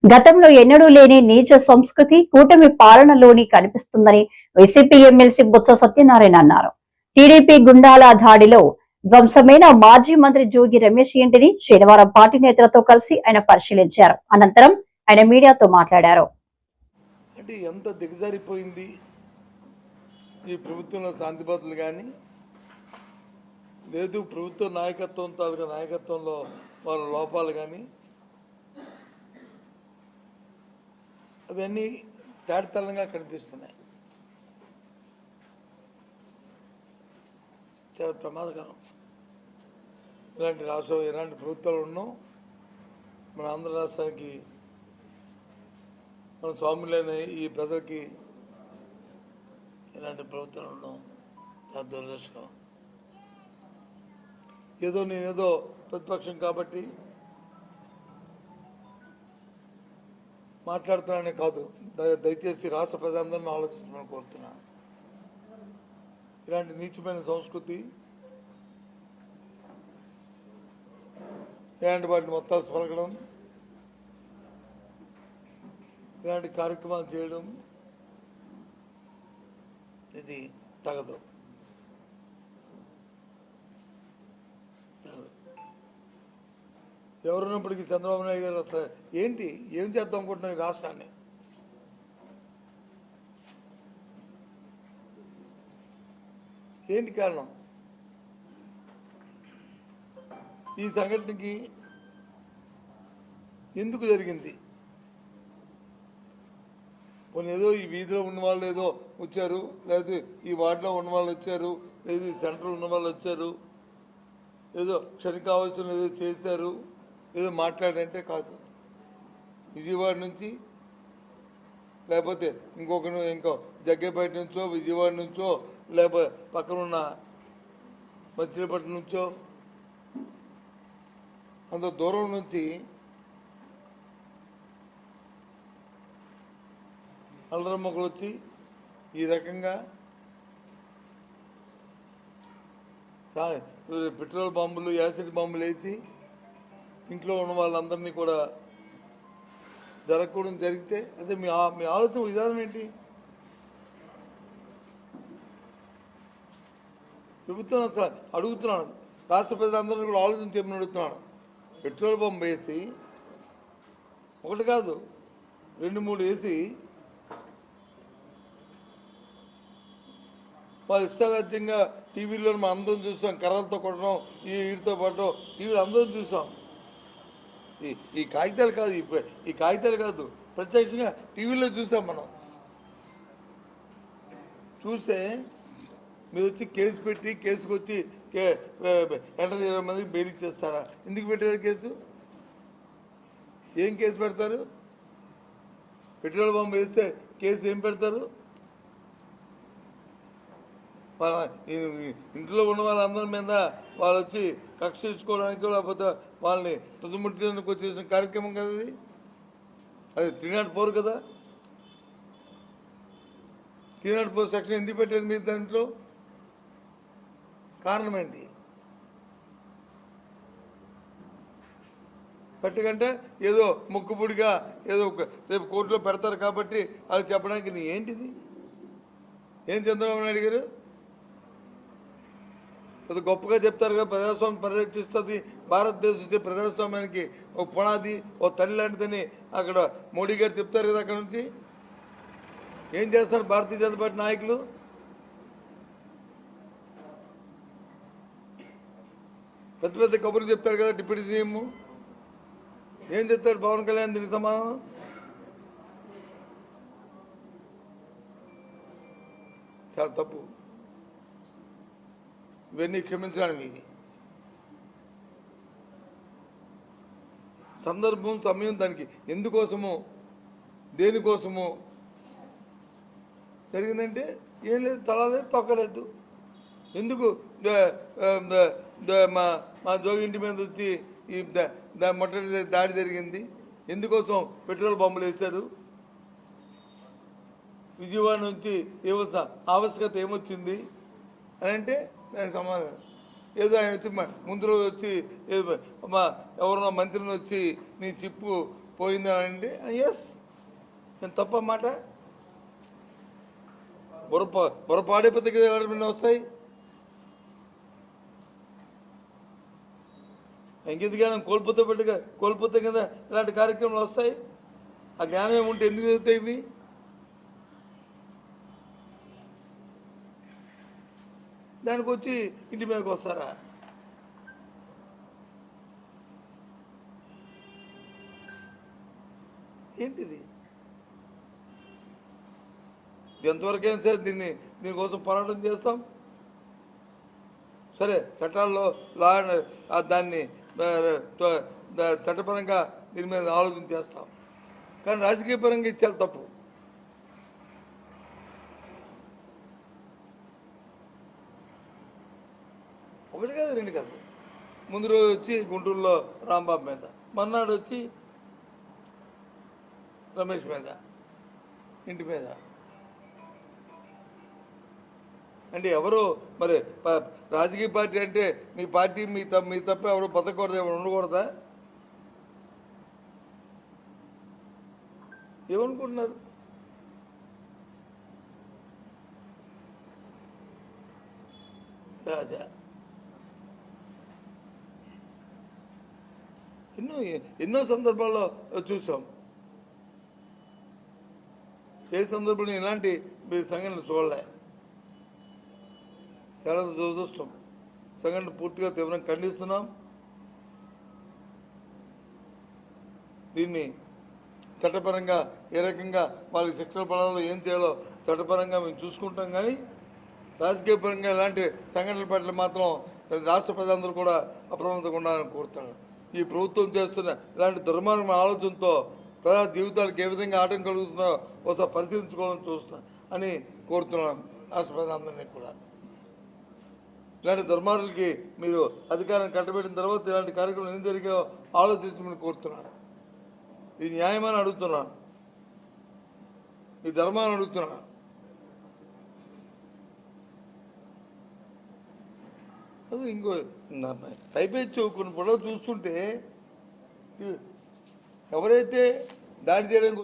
గతంలో ఎన్నడూ లేని నీచ సంస్కృతి కూటమి పాలనలోని కనిపిస్తుందని వైసీపీ ఎమ్మెల్సీ బొత్స సత్యనారాయణ అన్నారు. టీడీపీ గుండాల దాడిలో ధ్వంసమైన మాజీ మంత్రి జోగి రమేష్ ఇంటిని శనివారం పార్టీ నేతలతో కలిసి ఆయన పరిశీలించారు. అనంతరం ఆయన మీడియాతో మాట్లాడారు. అంటే ఎంత దిగజారిపోయింది ఈ ప్రభుత్వంలో శాంతి భద్రతలు కానీ లేదు, ప్రభుత్వ నాయకత్వంలో వాళ్ళ లోపాలు కానీ అవన్నీ తేటతెల్లంగా కనిపిస్తున్నాయి. చాలా ప్రమాదకరం. ఇలాంటి ప్రభుత్వాలు ఉన్నాం. మన ఆంధ్ర రాష్ట్రానికి, మన స్వాములైన ఈ ప్రజలకి ఇలాంటి ప్రభుత్వాలు ఉన్నాం. చాలా దురదృష్టం. నేనేదో ప్రతిపక్షం కాబట్టి మాట్లాడుతున్నానే కాదు, దయచేసి రాష్ట్ర ప్రజలందరినీ ఆలోచించమని కోరుతున్నాను. ఇలాంటి నీచమైన సంస్కృతి, ఇలాంటి వాటిని మొత్తాలు పలకడం, ఇలాంటి కార్యక్రమాలు చేయడం ఇది తగదు. ఎవరున్నప్పటికీ చంద్రబాబు నాయుడు గారు అసలు ఏం చేద్దాం అనుకుంటున్నాం ఈ రాష్ట్రాన్ని? ఏంటి కారణం? ఈ సంఘటనకి ఎందుకు జరిగింది? కొన్ని ఏదో ఈ వీధిలో ఉన్న వాళ్ళు ఏదో వచ్చారు, లేదు ఈ వార్డులో ఉన్న వాళ్ళు వచ్చారు, లేదు ఈ సెంటర్లో ఉన్న వాళ్ళు వచ్చారు, ఏదో క్షణికావసరం ఏదో చేశారు, ఏదో మాట్లాడంటే కాదు. విజయవాడ నుంచి లేకపోతే ఇంకో జగ్గేపేట నుంచో, విజయవాడ నుంచో, లేకపోతే పక్కనున్న మచిలీపట్నం నుంచో, అంత దూరం నుంచి అల్లరమ్మకులు వచ్చి ఈ రకంగా పెట్రోల్ బాంబులు, యాసిడ్ బాంబులు వేసి ఇంట్లో ఉన్న వాళ్ళందరినీ కూడా జరగకూడదు జరిగితే అదే మీ ఆలోచన విధానం ఏంటి? ప్రభుత్వం అసలు అడుగుతున్నాను, రాష్ట్ర ప్రజలందరినీ కూడా ఆలోచన చెప్పని అడుగుతున్నాను. పెట్రోల్ బాంబు వేసి, ఒకటి కాదు 2-3 వేసి వాళ్ళు ఇష్టారాజ్యంగా టీవీలో మనం అందరం చూసాం. కర్రలతో కొట్టడం, వీటితో పట్టడం టీవీలో అందరం చూసాం. ఈ కాగితాలు కాదు, ప్రత్యక్షంగా టీవీలో చూసాం. మనం చూస్తే మీరు వచ్చి కేసు పెట్టి, కేసుకు వచ్చి 20 మందికి బెయిల్ ఇచ్చేస్తారా? ఎందుకు పెట్టారు కేసు? ఏం కేసు పెడతారు? పెట్రోల్ బాంబు వేస్తే కేసు ఏం పెడతారు? ఇంట్లో ఉన్న వాళ్ళందరి మీద వాళ్ళు వచ్చి కక్ష తీర్చుకోవడానికి, లేకపోతే వాళ్ళని తుదముట్టించడానికి వచ్చేసిన కార్యక్రమం కదా అది 304 కదా. 304 సెక్షన్ ఎందుకు పెట్టలేదు మీరు దాంట్లో? కారణం ఏంటి? పెట్టకంటే ఏదో ముక్కుపుడిగా ఏదో రేపు కోర్టులో పెడతారు కాబట్టి అది చెప్పడానికి ఏంటిది? ఏం చంద్రబాబు నాయుడు గారు అది గొప్పగా చెప్తారు కదా, ప్రజాస్వామ్యం పరిరక్షిస్తుంది, భారతదేశం ప్రజాస్వామ్యానికి ఒక పునాది, ఒక తల్లి లాంటిదని అక్కడ మోడీ గారు చెప్తారు కదా. అక్కడ నుంచి ఏం చేస్తారు భారతీయ జనతా పార్టీ నాయకులు? పెద్ద పెద్ద కబుర్లు చెప్తారు కదా డిప్యూటీ సీఎం. ఏం చెప్తాడు పవన్ కళ్యాణ్ దీనికి సమాధానం? చాలా తప్పు. ఇవన్నీ క్షమించడానికి సందర్భం, సమయం, దానికి ఎందుకోసమో దేనికోసమో జరిగిందంటే ఏం లేదు, తలలేదు, తొక్కలేదు. ఎందుకు మా జోగి ఇంటి మీద వచ్చి ఈ మొట్టమొదటి దాడి జరిగింది? ఎందుకోసం పెట్రోల్ బాంబులు వేశారు? విజయవాడ నుంచి ఆవశ్యకత ఏమొచ్చింది అని అంటే దానికి సమాధానం ఏదో ఆయన వచ్చి ముందు రోజు వచ్చి ఎవరో మంత్రిని వచ్చి నీ చిప్పు పోయిందా అంటే ఎస్, నేను తప్ప మాట. బుర్ర పాడైపోతే కదా ఎవరి వస్తాయి. ఇంకెందుకు జ్ఞానం కోల్పోతే కదా ఇలాంటి కార్యక్రమాలు వస్తాయి. ఆ జ్ఞానం ఏముంటే ఎందుకు జరుగుతాయి ఇవి? దానికి వచ్చి ఇంటి మీదకి వస్తారా? ఏంటిది? ఎంతవరకైనా సరే దీనికోసం పోరాటం చేస్తాం. సరే, చట్టాల్లో దాన్ని చట్టపరంగా దీని మీద ఆలోచన చేస్తాం. కానీ రాజకీయ పరంగా ఇచ్చేది తప్పు. ఒకటి కాదు, రెండు కాదు. ముందు రోజు వచ్చి గుంటూరులో రాంబాబు మీద, మర్నాడు వచ్చి రమేష్ మీద, ఇంటి మీద. అంటే ఎవరు మరి రాజకీయ పార్టీ అంటే మీ పార్టీ మీ తప్ప ఎవరు బతకూడదు, ఎవరు ఉండకూడదా? ఏమనుకుంటున్నారు? సహజ ఎన్నో సందర్భాల్లో చూసాం. ఏ సందర్భంలో ఇలాంటి మీరు సంఘటనలు చూడలే. చాలా దురదృష్టం. సంఘటన పూర్తిగా తీవ్రంగా ఖండిస్తున్నాం. దీన్ని చట్టపరంగా ఏ రకంగా వాళ్ళకి శిక్షణ పడాలో ఏం చేయాలో చట్టపరంగా మేము చూసుకుంటాం. కానీ రాజకీయ పరంగా ఇలాంటి సంఘటనల పట్ల మాత్రం రాష్ట్ర ప్రజలందరూ కూడా అప్రమత్తంగా ఉండాలని కోరుతున్నాను. ఈ ప్రభుత్వం చేస్తున్న ఇలాంటి దుర్మార్గం ఆలోచనతో ప్రజా జీవితాలకు ఏ విధంగా ఆటంకం కలుగుతుందో ఒకసారి పరిశీలించుకోవాలని చూస్తా అని కోరుతున్నాను రాష్ట్ర ప్రజలందరినీ కూడా. ఇలాంటి దుర్మార్గులకి మీరు అధికారం కట్టబెట్టిన తర్వాత ఇలాంటి కార్యక్రమం ఏం జరిగాయో ఆలోచించమని కోరుతున్నాను. ఇది న్యాయమని అడుగుతున్నాను, ఈ ధర్మాన్ని అడుగుతున్నాను. అది ఇంకో పైపేచ్చు కొన్ని పొడవు చూస్తుంటే ఎవరైతే దాడి చేయడానికి